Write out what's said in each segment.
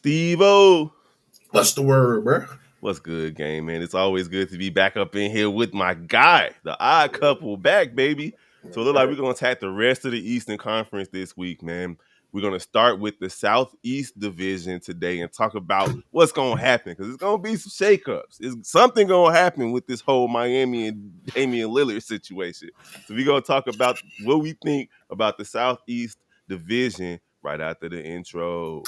Stevo, What's the word, bro? what's good, gang, man? It's always good to be back up in here with my guy, the odd couple back, baby. So it That's look like we're right. gonna attack the rest of the Eastern Conference this week, man. We're gonna start with the Southeast Division today and talk about what's gonna happen because it's gonna be some shakeups. Is something gonna happen with this whole Miami and Damian Lillard situation? So we're gonna talk about what we think about the Southeast Division right after the intro.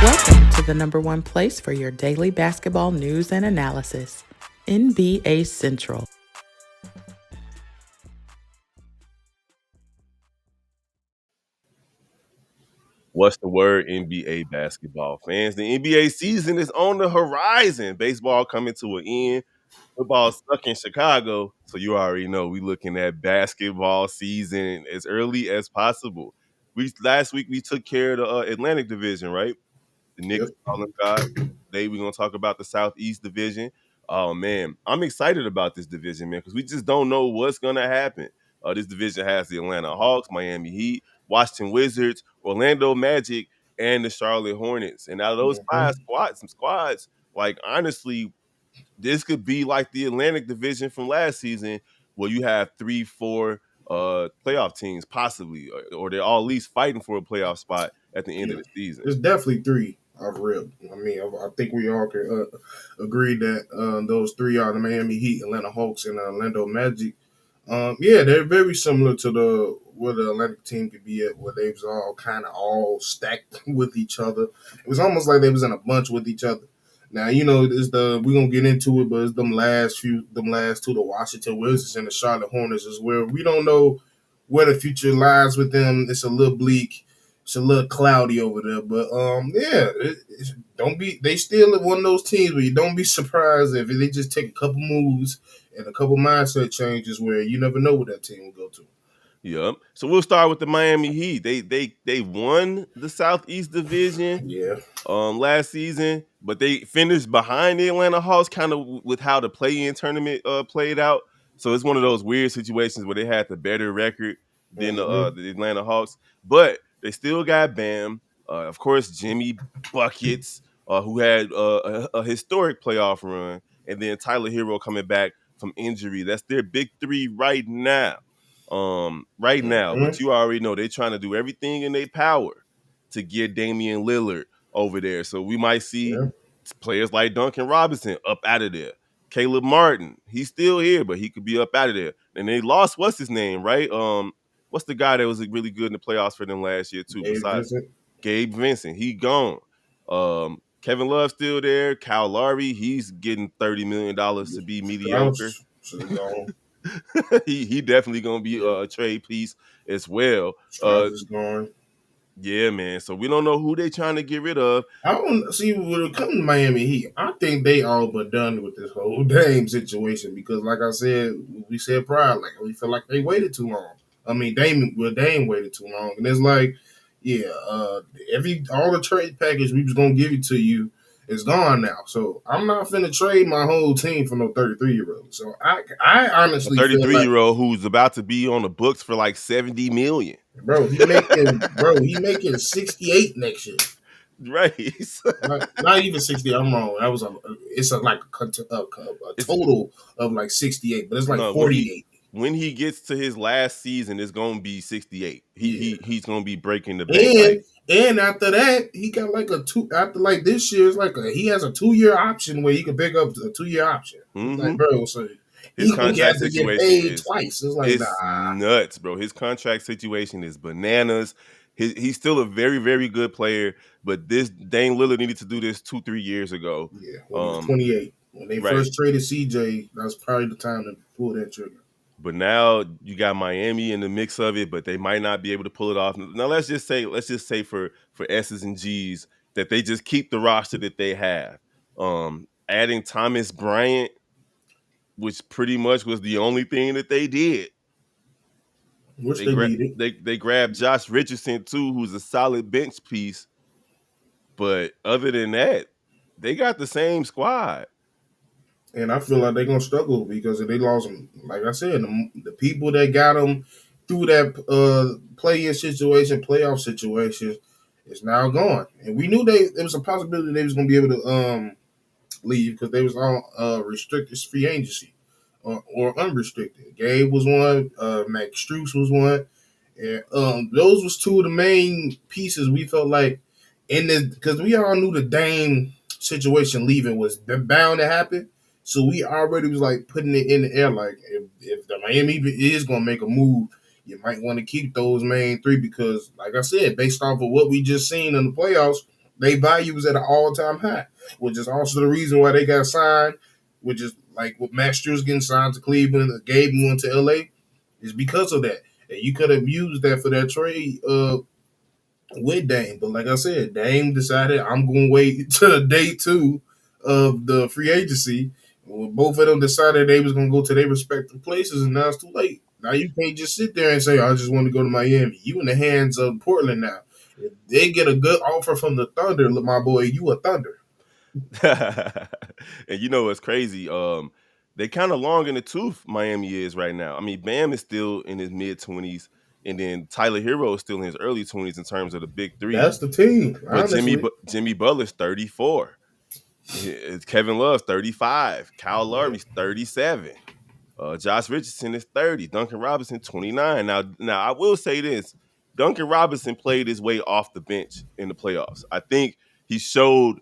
Welcome to the number one place for your daily basketball news and analysis, NBA Central. What's the word, NBA basketball fans? The NBA season is on the horizon. Baseball coming to an end. Football stuck in Chicago. So you already know we looking at basketball season as early as possible. We last week we took care of the Atlantic Division, right? The Knicks, Yep. all them guys. Today we're gonna talk about the Southeast Division. Oh man, I'm excited about this division, man, because we just don't know what's gonna happen. This division has the Atlanta Hawks, Miami Heat, Washington Wizards, Orlando Magic, and the Charlotte Hornets. And out of those five Mm-hmm. squads, like honestly, this could be like the Atlantic Division from last season, where you have 3, 4 playoff teams possibly, or they're all at least fighting for a playoff spot at the end of Yeah. the season. It's definitely three of real. I mean, I think we all can agree that those three are the Miami Heat, Atlanta Hawks, and Orlando Magic. Yeah, they're very similar to the where the Atlantic team could be at, where they was all kind of all stacked with each other. It was almost like they was in a bunch with each other. Now it's the we gonna get into it, but it's them last two, the Washington Wizards and the Charlotte Hornets, is where we don't know where the future lies with them. It's a little bleak. It's a little cloudy over there, but yeah, don't be. They still one of those teams where you don't be surprised if they just take a couple moves and a couple mindset changes where you never know what that team will go to. Yep. So we'll start with the Miami Heat. They won the Southeast Division Yeah, last season, but they finished behind the Atlanta Hawks kind of with how the play-in tournament played out. So it's one of those weird situations where they had the better record than mm-hmm. the Atlanta Hawks, but they still got Bam. Of course, Jimmy Buckets, who had a historic playoff run, and then Tyler Hero coming back from injury. That's their big three right now. Right now, but Mm-hmm. you already know they're trying to do everything in their power to get Damian Lillard over there. So we might see Yeah, players like Duncan Robinson up out of there. Caleb Martin, he's still here, but he could be up out of there. And they lost what's his name, right? What's the guy that was really good in the playoffs for them last year too? Dave Besides Vincent. Gabe Vincent, he gone. Kevin Love still there. Kyle Lowry, he's getting $30 million to be mediocre. Strauss should have gone. he definitely gonna be Yeah, a trade piece as well. Strauss is gone. Yeah, man. So we don't know who they trying to get rid of. I don't see when it comes to Miami Heat. I think they all but done with this whole Dame situation because, like I said, we said prior, like we feel like they waited too long. I mean, Dame waited too long, and it's like, yeah, every all the trade package we was gonna give it to you is gone now. So I'm not finna trade my whole team for no 33-year-old. So I A honestly feel 33 like, year old who's about to be on the books for like 70 million. bro, he making 68 next year. Right. Not even 60. I'm wrong. That was it's like a It's total of like 68, but it's like no 48. when he gets to his last season, it's gonna be 68. Yeah, He's gonna be breaking the bank. Like, and after that, he got like a two. After like this year, it's like he has a 2 year option where he can pick up a 2 year option. It's like, hmm bro, so his he gonna contract have to get situation paid is twice. It's like, it's nah, nuts, bro. His contract situation is bananas. He's still a very, very good player, but this Dame Lillard needed to do this 2, 3 years ago. yeah. When he was Um, 28, when they right. first traded CJ, that's probably the time to pull that trigger. But now you got Miami in the mix of it, but they might not be able to pull it off. Now let's just say for S's and G's that they just keep the roster that they have. Adding Thomas Bryant, which pretty much was the only thing that they did. Which they needed. They grabbed Josh Richardson too, who's a solid bench piece. But other than that, they got the same squad. And I feel like they're gonna struggle because if they lost them, like I said, the people that got them through that play-in situation, playoff situation, is now gone. And we knew there was a possibility they was going to be able to leave because they was on restricted free agency or unrestricted. Gabe was one, Max Struess was one, and those was two of the main pieces we felt like in this because we all knew the Dame situation leaving was bound to happen. So we already was like putting it in the air, like if the Miami is gonna make a move, you might want to keep those main three because, like I said, based off of what we just seen in the playoffs, their value was at an all-time high, which is also the reason why they got signed, which is like with Max Struz getting signed to Cleveland, Gabe went to LA, is because of that. And you could have used that for that trade with Dame. But like I said, Dame decided I'm going to wait to day two of the free agency. Well, both of them decided they was going to go to their respective places, and now it's too late. Now you can't just sit there and say, I just want to go to Miami. You in the hands of Portland now. If they get a good offer from the Thunder, look, my boy, you a Thunder. And you know what's crazy? They kind of long in the tooth. Miami is right now. I mean, Bam is still in his mid-20s, and then Tyler Hero is still in his early 20s in terms of the big three. That's the team, But honestly. Jimmy Butler's 34. Kevin Love's 35. Kyle Yeah. Lowry's 37. Josh Richardson is 30. Duncan Robinson 29. Now I will say this: Duncan Robinson played his way off the bench in the playoffs. I think he showed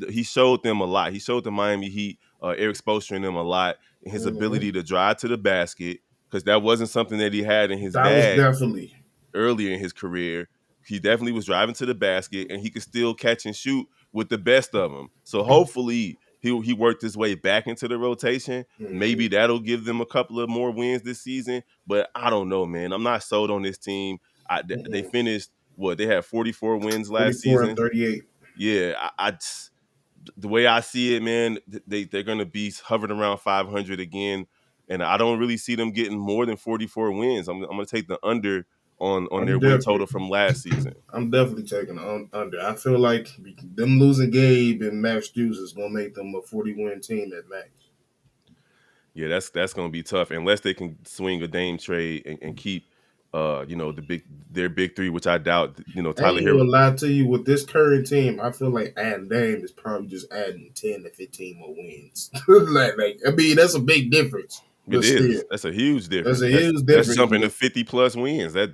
he showed them a lot. He showed the Miami Heat, Eric Spoelstra and them a lot in his Mhm. ability to drive to the basket because that wasn't something that he had in his That was bag definitely. earlier in his career. He definitely was driving to the basket, and he could still catch and shoot with the best of them. So hopefully he worked his way back into the rotation. Maybe Mhm. that'll give them a couple of more wins this season. But I don't know, man. I'm not sold on this team. They Mhm. finished what they had 44 wins last 44 and season. 38. Yeah, the way I see it, man, they're gonna be hovering around 500 again, and I don't really see them getting more than 44 wins. I'm gonna take the under on I'm their win definitely total from last season. I'm definitely taking under. I feel like them losing Gabe and Max Hughes is gonna make them a 40-win team at max. Yeah, that's gonna be tough unless they can swing a Dame trade and keep their big three, which I doubt. I Tyler ain't Hero. gonna lie to you, with this current team, I feel like adding Dame is probably just adding 10 to 15 more wins. I mean, that's a big difference, It but still, is. That's a huge that's difference. a That's huge that's difference. jumping to 50 plus wins. Yeah,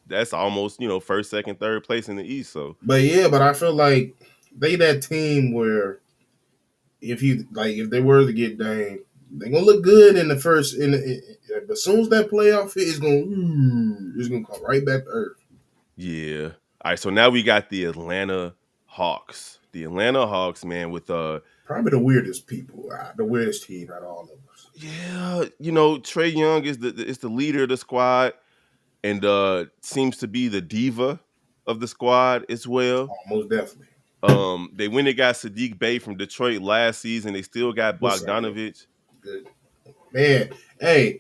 That's almost first, second, third place in the East. So but I feel like they that team where if they were to get Dame, they're gonna look good in the first. But as soon as that playoff hit, it's gonna come right back to earth. yeah. All right. So now we got the Atlanta Hawks. The Atlanta Hawks, man, with Probably the weirdest people, the weirdest team out of all of us. yeah, Trey Young is the leader of the squad and seems to be the diva of the squad as well. Most definitely. They went and got Sadiq Bey from Detroit last season. They still got What's up, man? Bogdanovich. Good man. Hey,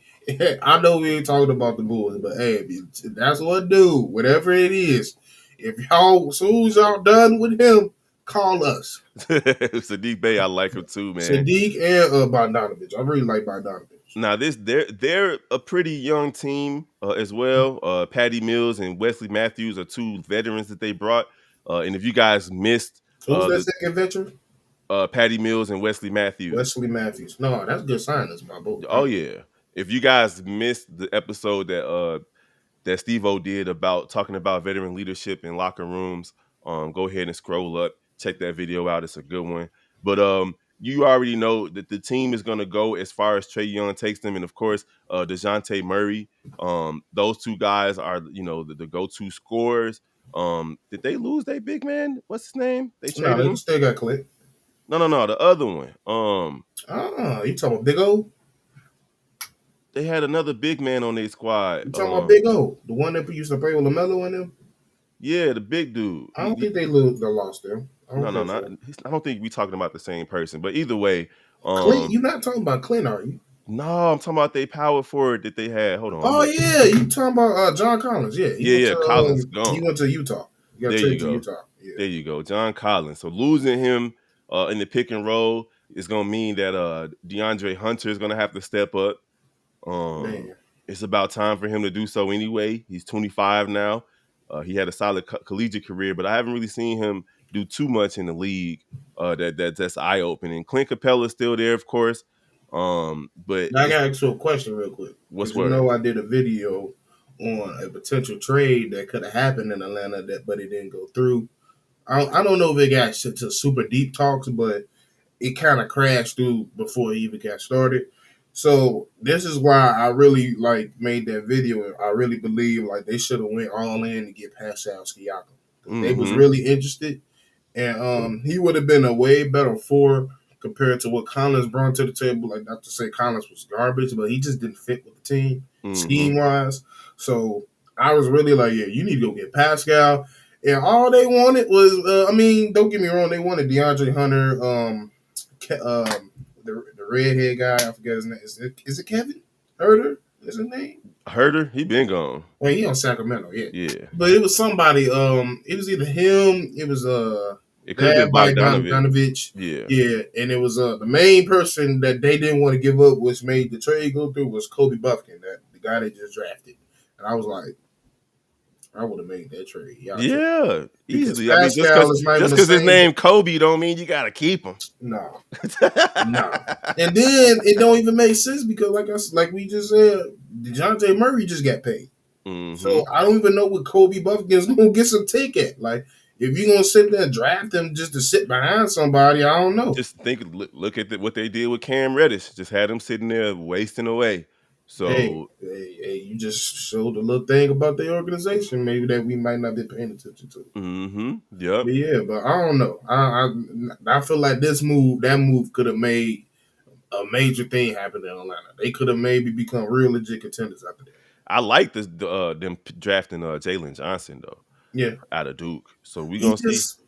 I know we ain't talking about the Bulls, but hey, that's what do. Whatever it is, if y'all, as soon as y'all done with him, call us. Sadiq Bey, I like him too, man. Sadiq and Bogdanovich. I really like Bogdanovich. Now they're a pretty young team as well. Patty Mills and Wesley Matthews are two veterans that they brought. And if you guys missed Who's that the second veteran? Patty Mills and Wesley Matthews, Wesley Matthews. No, that's good signings, my boy. oh yeah, if you guys missed the episode that Stev0 did about talking about veteran leadership in locker rooms, go ahead and scroll up, check that video out. It's a good one. But you already know that the team is going to go as far as Trey Young takes them, and of course, DeJounte Murray. Those two guys are the go-to scorers. Did they lose their big man? What's his name? They No, traded they him. still got Clint. No, the other one. You talking about Big O? They had another big man on their squad. You talking about Big O? The one that used to play with LaMelo in them? Yeah, the big dude. I don't think they lose. They lost them. I No, don't no, think not. so. I don't think we talking about the same person. But either way, Clint, you're not talking about Clint, are you? no, I'm talking about they power forward that they had. Hold on, Oh yeah, you talking about John Collins? Yeah, yeah, yeah. Collins he gone. went to Utah. He got There you traded to go. Utah. Yeah, There you go. John Collins. So losing him in the pick and roll is gonna mean that DeAndre Hunter is gonna have to step up. Um, man. It's about time for him to do so anyway. He's 25 now. He had a solid collegiate career, but I haven't really seen him do too much in the league. That's eye opening. Clint Capella's still there, of course. But Now I it's gotta ask you a question real quick, what's because you word. know I did a video on a potential trade that could have happened in Atlanta, but it didn't go through. I don't know if it got to super deep talks, but it kind of crashed through before it even got started. So this is why I really like made that video. I really believe like they should have went all in to get Pascal Siakam because they was Mm-hmm. really interested, and he would have been a way better four compared to what Collins brought to the table. Like not to say Collins was garbage, but he just didn't fit with the team Mm-hmm. scheme wise. So I was really like, yeah, you need to go get Pascal. And all they wanted was, I mean, don't get me wrong, they wanted DeAndre Hunter, the redhead guy. I forget his name. Is it Kevin Herter? Is his name? Herder, he been gone. Well, he on Sacramento, yeah. Yeah. But it was somebody. It was either him. It was It could have Bad been by Bogdanovich. Donovich. Yeah. Yeah, and it was the main person that they didn't want to give up, which made the trade go through, was Kobe Buffkin, that the guy they just drafted. And I was like, I would have made that trade. Y'all tripping. Yeah. Because Easily. I mean, just Pascal cause is not even just the cause his same. name Kobe don't mean you gotta keep him. No, no. And then it don't even make sense because, like we just said, DeJounte Murray just got paid. Mm-hmm. So I don't even know what Kobe Buffkin's gonna get some ticket. Like if you're gonna sit there and draft him just to sit behind somebody, I don't know. Just think, look at what they did with Cam Reddish. Just had him sitting there wasting away. Hey, So, hey, hey, you just showed a little thing about the organization, maybe that we might not be paying attention to. yep. But yeah, but I don't know. I feel like that move could have made a major thing happen in Atlanta. They could have maybe become real legit contenders after that. I like them drafting Jalen Johnson though Yeah, out of Duke. So we he gonna see. just,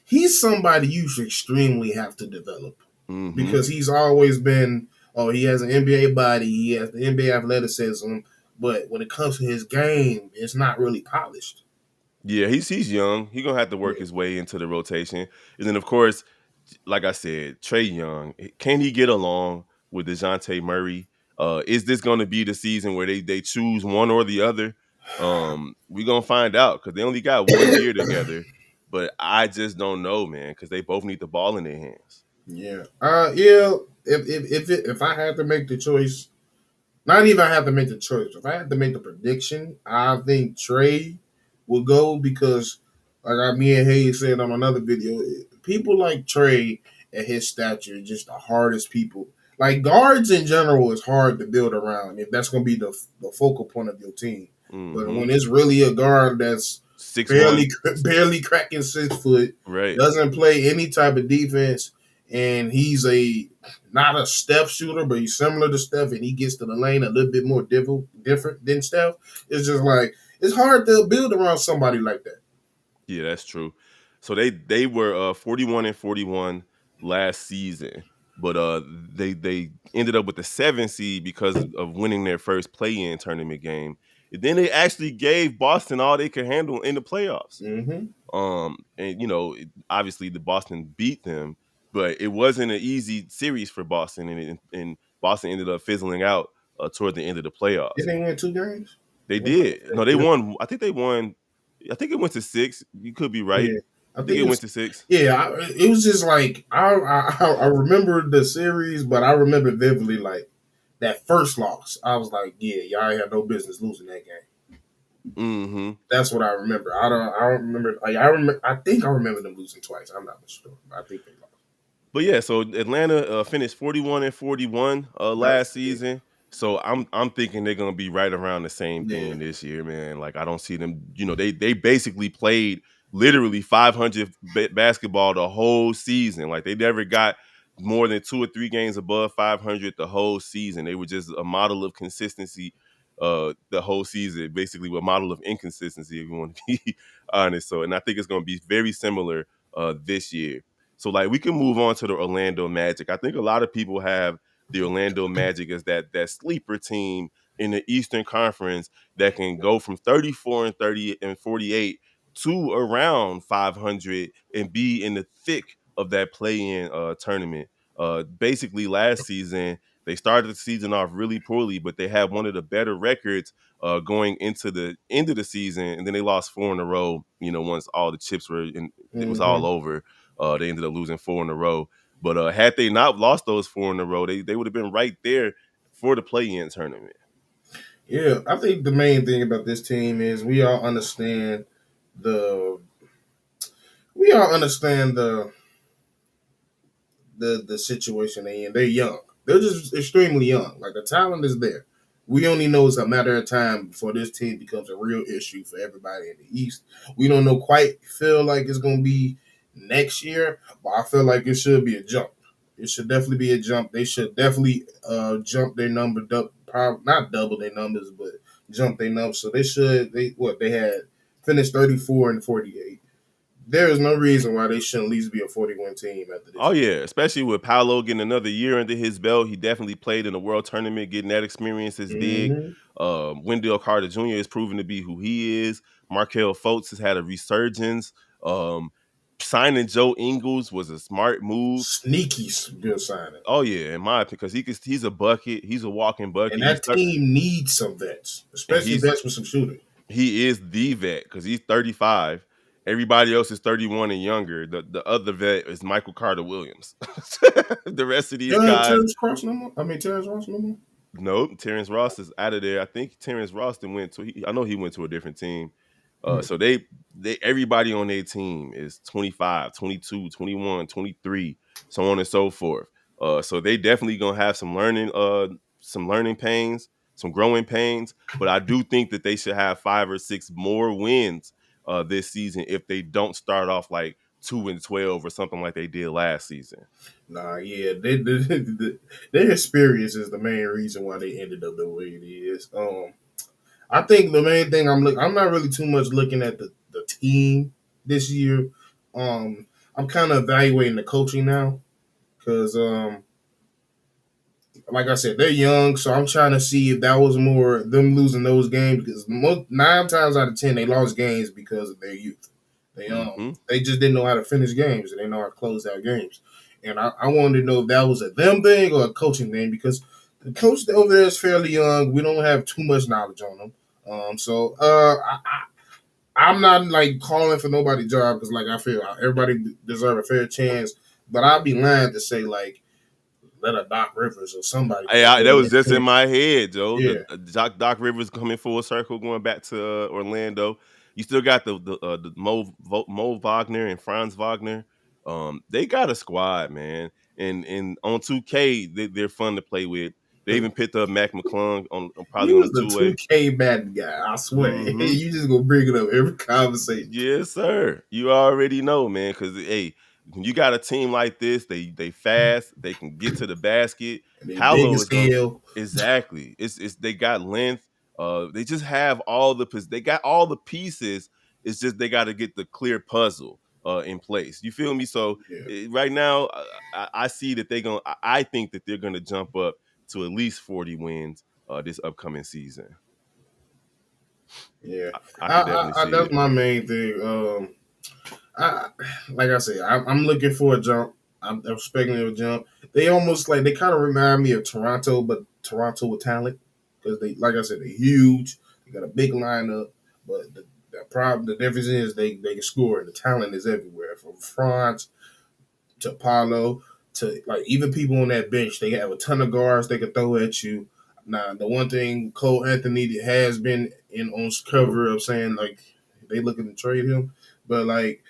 he's somebody you should extremely have to develop Mm-hmm. because he's always been. Oh, he has an NBA body. He has the NBA athleticism, but when it comes to his game, it's not really polished. Yeah, he's young. He gonna have to work Yeah. his way into the rotation. And then of course, like I said, Trey Young, can he get along with DeJounte Murray? Is this gonna be the season where they choose one or the other? We gonna find out because they only got 1 year together. But I just don't know, man, because they both need the ball in their hands. Yeah. Yeah. If I had to make the choice, not even I have to make the choice. If I had to make the prediction, I think Trey will go because, like me and Hayes said on another video, people like Trey at his stature are just the hardest people. Like guards in general is hard to build around if that's going to be the focal point of your team. But Mm-hmm. when it's really a guard that's 6'1", barely cracking 6 foot, right? doesn't play any type of defense, and he's a not a Steph shooter, but he's similar to Steph, and he gets to the lane a little bit more different than Steph. It's just like it's hard to build around somebody like that. Yeah, that's true. So they were 41-41 last season, but they ended up with the 7th seed because of winning their first play-in tournament game. And then they actually gave Boston all they could handle in the playoffs. Mm-hmm. And obviously the Boston beat them, but it wasn't an easy series for Boston, and Boston ended up fizzling out toward the end of the playoffs. Didn't they win 2 games? They If I'm not did. No, mistaken. they won. I think they won. I think it went to 6. You could be right. Yeah, I I think think it it went was. to 6. Yeah, it was just like I remember the series, but I remember vividly like that first loss. I was like, yeah, y'all had no business losing that game. Hmm. That's what I remember. I don't remember. Like I remember. I think I remember them losing twice. I'm not sure. I think they lost. But yeah, so Atlanta finished 41-41 Right. last Yeah. season. So I'm thinking they're gonna be right around the same Yeah. thing this year, man. Like I don't see them. They basically played literally 500 basketball the whole season. Like they never got more than 2 or 3 games above 500 the whole season. They were just a model of consistency the whole season, basically a model of inconsistency, if you want to be honest. So, and I think it's gonna be very similar this year. So like we can move on to the Orlando Magic. I think a lot of people have the Orlando Magic as that sleeper team in the Eastern Conference that can go from 34 and 30 and 48 to around 500 and be in the thick of that play-in tournament. Basically last season They started the season off really poorly, but they had one of the better records going into the end of the season, and then they lost 4 in a row. Once all the chips were in, it was all Hmm. over. They ended up losing 4 in a row. But had they not lost those 4 in a row, they would have been right there for the play-in tournament. Yeah, I think the main thing about this team is the we all understand the situation they in. They're young. They're just extremely young. Like the talent is there. We only know it's a matter of time before this team becomes a real issue for everybody in the East. We don't know quite feel like it's gonna be next year, but I feel like it should be a jump. It should definitely be a jump. They should definitely jump their number, probably not double their numbers, but jump their numbers. So they had finished 34-48. There is no reason why they shouldn't at least be a 40-win team after Oh this year. yeah, especially with Paolo getting another year under his belt. He definitely played in the world tournament, getting that experience is big. Hmm. Wendell Carter Jr. is proven to be who he is. Markel Fultz has had a resurgence. Um, Signing Joe Ingles was a smart move. Sneaky good signing. Oh yeah, in my opinion, because he's a bucket. He's a walking And bucket. that team needs some vets, And especially vets with some shooting. he is the vet because he's 35. Everybody else is 31 and younger. The other vet is Michael Carter Williams. The rest of these guys, Terrence Ross no more. nope. Terrence Ross is out of there. I think Terrence Ross then went to. I know he went to a different team. Hmm. So they everybody on their team is 25, 22, 21, 23, so on and so forth. So they definitely gonna have some learning pains, some growing pains. But I do think that they should have 5 or 6 more wins this season if they don't start off like 2-12 or something like they did last season. Nah, yeah, their experience is the main reason why they ended up the way it is. I think the main thing I'm not really too much looking at the team this year. I'm kind of evaluating the coaching now because like I said, they're young, so I'm trying to see if that was more them losing those games because 9 times out of 10 they lost games because of their youth. Hmm. They just didn't know how to finish games and they know how to close out games. And I wanted to know if that was a them thing or a coaching thing because the coach over there is fairly young. We don't have too much knowledge on him. I'm not like calling for nobody's job because like I feel everybody deserve a fair chance. But I'd be lying to say like let a Doc Rivers or somebody Hey, take that over was that just in team. my head, Joe. Yeah. Doc Rivers coming full circle, going back to Orlando. You still got the Mo Wagner and Franz Wagner. They got a squad, man. And on 2K, they're fun to play with. They even picked up Mac McClung He probably on was the the two way. 2K bad guy. I swear. Mm-hmm. You just gonna bring it up every conversation. Yes, sir. You already know, man. Because hey, when you got a team like this, they fast. They can get to the basket. And they big Paolo as is going hell. exactly. It's they got length. They just have they got all the pieces. It's just they got to get the clear puzzle in place. You feel me? So Yeah. right now, I see that I think that they're gonna jump up to at least 40 wins this upcoming season. Yeah. I could definitely see That's it. my main thing. I like I said, I'm looking for a jump. I'm expecting a jump. They almost like they kind of remind me of Toronto, but Toronto with talent because they, like I said, they're huge. They got a big lineup, but the difference is they can score. The talent is everywhere from France to Paulo to like even people on that bench. They have a ton of guards they can throw at you. Now, the one thing Cole Anthony has been in on cover of saying like they looking to trade him, but like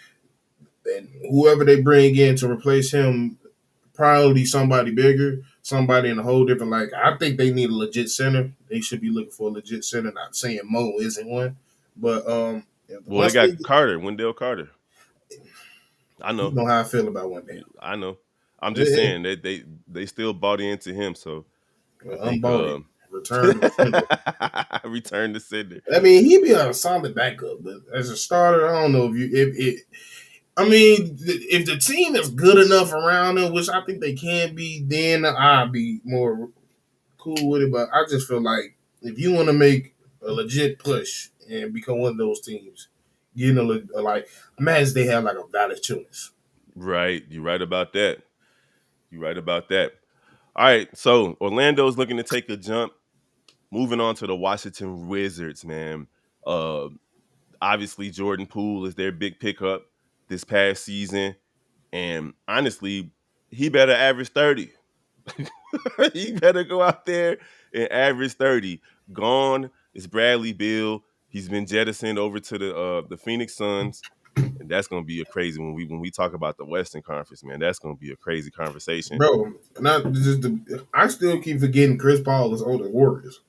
and whoever they bring in to replace him, probably somebody bigger, somebody in a whole different. Like I think they need a legit center. They should be looking for a legit center. Not saying Mo isn't one, but Well, they once they, got Carter, Wendell Carter. I you know. know how I feel about one day. I know. I'm just saying that they still bought into him, so I think Unbought it, return the sender. return to sender. I mean, he'd be a solid backup, but as a starter, I don't know if you if it. I mean, if the team is good enough around him, which I think they can be, then I'd be more cool with it. But I just feel like if you want to make a legit push and become one of those teams, getting like imagine they have like a Valanciunas. Right. You're right about that. You're right about that. All right, so Orlando's looking to take a jump. Moving on to the Washington Wizards, man. Uh, Obviously, Jordan Poole is their big pickup this past season, and honestly, he better average 30. He better go out there and average 30. Gone is Bradley Beal. He's been jettisoned over to the Phoenix Suns, and that's gonna be a crazy when we talk about the Western Conference, man. That's gonna be a crazy conversation. Bro. Not just I still keep forgetting Chris Paul is on the Warriors.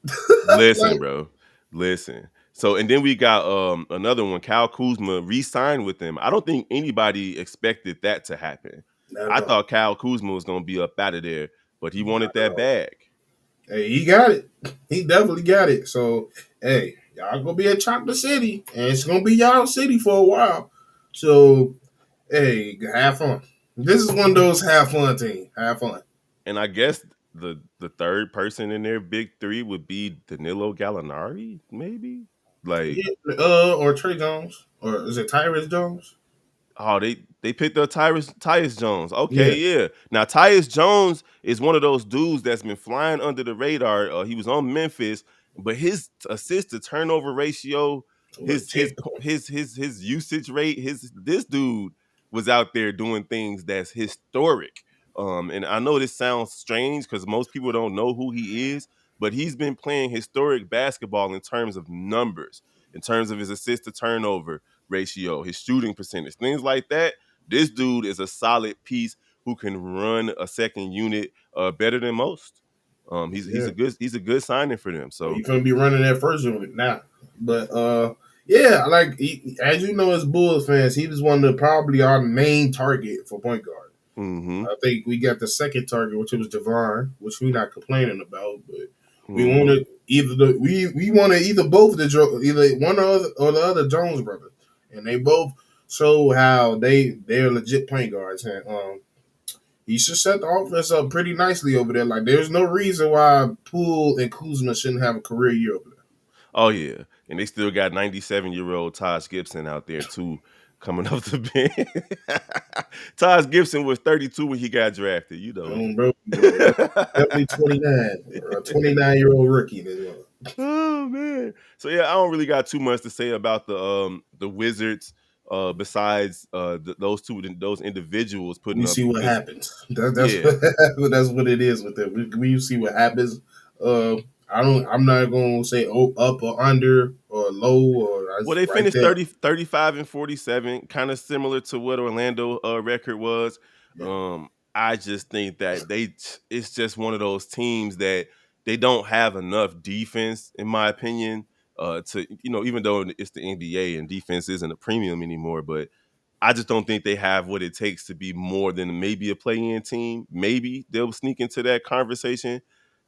Listen, Like, bro. Listen. So and then we got another one. Kyle Kuzma re-signed with them. I don't think anybody expected that to happen. not at I all. thought Kyle Kuzma was gonna be up out of there, but he wanted Not at that all. bag. Hey, he got it. He definitely got it. So, hey, y'all gonna be at Chocolate City, and it's gonna be y'all city for a while. So, hey, have fun. This is one of those have fun teams. Have fun. And I guess the third person in their big three would be Danilo Gallinari, maybe. Like, Yeah, or Trey Jones, or is it Tyrese Jones? oh, they picked up Tyus Jones. Okay, Yeah, yeah. Now Tyus Jones is one of those dudes that's been flying under the radar. He was on Memphis, but his assist to turnover ratio, what his his terrible. his his his usage rate, his this dude was out there doing things that's historic. And I know this sounds strange because most people don't know who he is, but he's been playing historic basketball in terms of numbers, in terms of his assist to turnover ratio, his shooting percentage, things like that. This dude is a solid piece who can run a second unit better than most. He's Yeah, he's a good signing for them. well, So you couldn't be running that first unit now. But yeah, like as you know, as Bulls fans, he was one of the probably our main target for point guard. mm-hmm, I think we got the second target, which was Javon, which we're not complaining about, but we mm-hmm. wanted we wanted either both of either one or the other Jones brothers, and they both show how they're legit point guards, and he should set the offense up pretty nicely over there. Like there's no reason why Poole and Kuzma shouldn't have a career year over there. Oh yeah, and they still got 97-year-old Taj Gibson out there too, coming off the bench. Taj Gibson was 32 when he got drafted. You know Bro, bro, that. definitely 29, a 29-year-old rookie. Oh man. So yeah, I don't really got too much to say about the Wizards besides those those individuals putting We up see what good. happens. That's Yeah. that's what it is with them. We see what happens. Uh, I'm not gonna say up or under or low or I Well, just they right finished there. 35 and 47, kind of similar to what Orlando record was. Yeah, I just think that it's just one of those teams that they don't have enough defense, in my opinion, to even though it's the NBA and defense isn't a premium anymore, but I just don't think they have what it takes to be more than maybe a play-in team. Maybe they'll sneak into that conversation,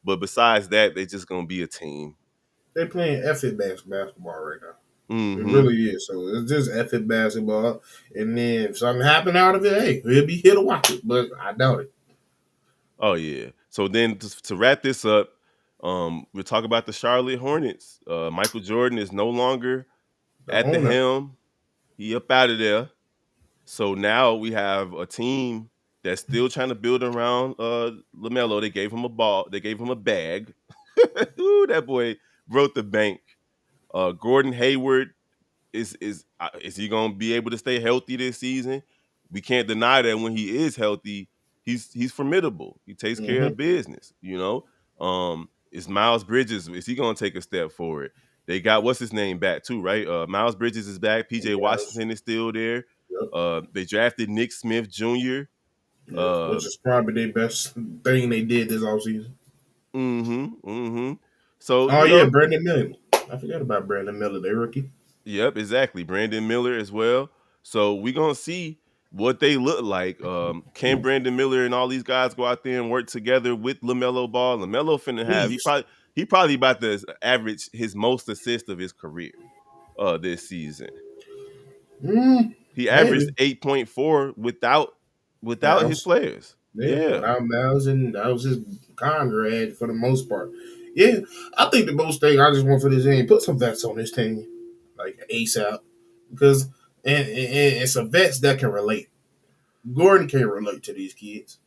but besides that, they're just gonna be a team. they playing effort basketball right now. It Hmm. really is. So it's just effort basketball. And then if something happen out of it, hey, we'll be here to watch it. But I doubt it. Oh yeah. So then to wrap this up, we'll talk about the Charlotte Hornets. Michael Jordan is no longer The at the owner, helm. He up out of there. So now we have a team that's still trying to build around LaMelo. They gave him a ball. They gave him a bag. Ooh, that boy broke the bank. Gordon Hayward is he going to be able to stay healthy this season? We can't deny that when he is healthy, he's formidable. He takes care mm-hmm. of business. Is Miles Bridges? Is he going to take a step forward? They got what's his name back too, right? Miles Bridges is back. PJ Yes, Washington is still there. yep, They drafted Nick Smith Jr. yeah, Uh, which is probably their best thing they did this offseason. mm-hmm. So Oh yeah, Brandon Miller. I forgot about Brandon Miller, their rookie. yep, exactly. Brandon Miller as well. So we're gonna see what they look like. Can Brandon Miller and all these guys go out there and work together with LaMelo Ball? LaMelo finna have Please. he probably about to average his most assists of his career this season. He averaged Maybe. 8.4 without his Miles. players. Yeah, Yeah. without Miles and that was his Conrad for the most part. Yeah, I think the most thing I just want for this game, put some vets on this team, like ASAP, because and it's some vets that can relate. Gordon can't relate to these kids.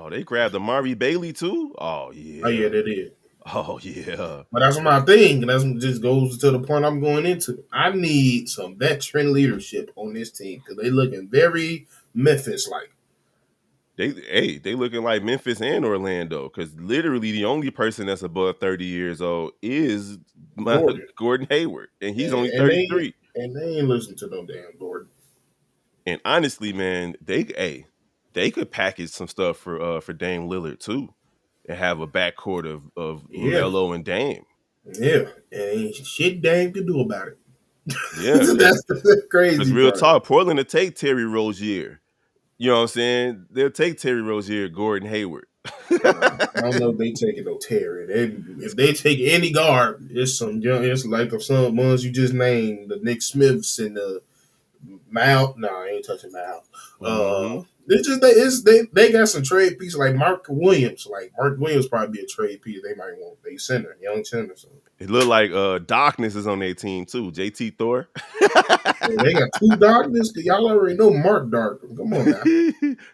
Oh, they grabbed Amari Bailey too. Oh Oh yeah, yeah. they did. Oh yeah. But that's my thing, and that's just goes to the point I'm going into. I need some veteran leadership on this team because they looking very Memphis like. They looking like Memphis and Orlando because literally the only person that's above 30 years old is Gordon. Gordon Hayward, and he's only And they 33. and they ain't listen to no damn Gordon. And honestly, man, they could package some stuff for Dame Lillard too, and have a backcourt of Yeah, Melo and Dame. yeah. And ain't shit Dame can do about it. Yeah, That's the because crazy real part. talk, Portland will take Terry Rozier. You know what I'm saying? They'll take Terry Rozier, Gordon Hayward. I don't know if they take it no Terry. If they take any guard, it's some young. It's like some ones you just named, the Nick Smiths and the Mal. No, I ain't touching Mal. Hmm. It's just they got some trade pieces like Mark Williams. Like Mark Williams probably be a trade piece they might want. They center, young center. So It looked like Darkness is on their team too. JT Thor. yeah, they got two darkness. Y'all already know Mark Dark. Come on now.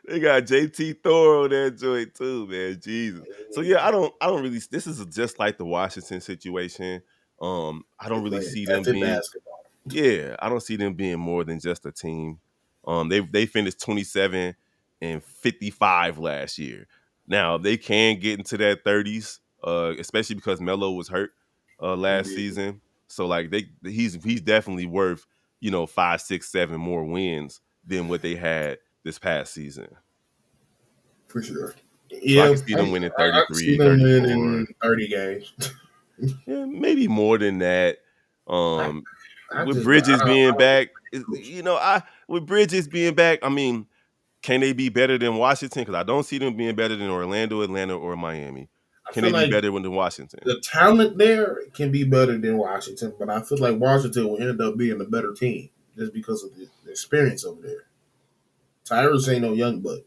They got JT Thor on that joint too, man. Jesus. So yeah, I don't really. This is just like the Washington situation. I They don't really playing see them effing being. basketball. Yeah, I don't see them being more than just a team. They finished 27-55 last year. Now they can get into that 30s, especially because Melo was hurt last Indeed, season. So like he's definitely worth 5, 6, 7 more wins than what they had this past season. for sure. So I Yeah, can see them winning I see 33, them 34. winning 30 games. Yeah, maybe more than that. I, Um, I with just I Bridges don't, being I don't back, coach. I with Bridges being back, I mean, can they be better than Washington? Because I don't see them being better than Orlando, Atlanta, or Miami. I Can feel they be like better than Washington? the talent there can be better than Washington, but I feel like Washington will end up being the better team just because of the experience over there. Tyrus ain't no young buck.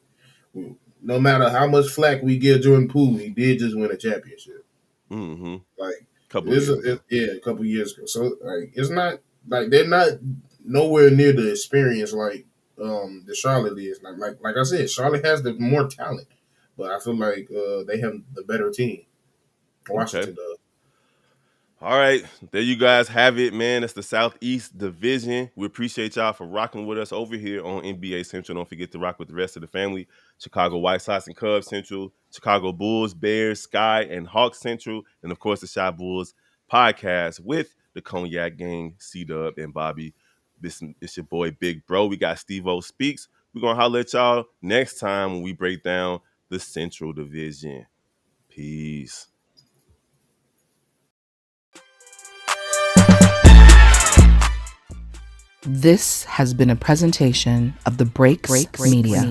No matter how much flack we give Jordan Poole, he did just win a championship. Mm-hmm. Like Couple years ago. yeah, a couple years ago. So like it's not like they're not nowhere near the experience like the Charlotte is. Like I said, Charlotte has the more talent, but I feel like they have the better team. Okay. Washington does. All right, there you guys have it, man. It's the Southeast Division. We appreciate y'all for rocking with us over here on NBA Central. Don't forget to rock with the rest of the family. Chicago White Sox and Cubs Central, Chicago Bulls, Bears, Sky, and Hawks Central, and of course the Shot Bulls podcast with the Cognac Gang, C-Dub and Bobby. It's your boy Big Bro. We got Stev0 Speaks. We're gonna holler at y'all next time when we break down the Central Division. Peace. This has been a presentation of the Breaks Media.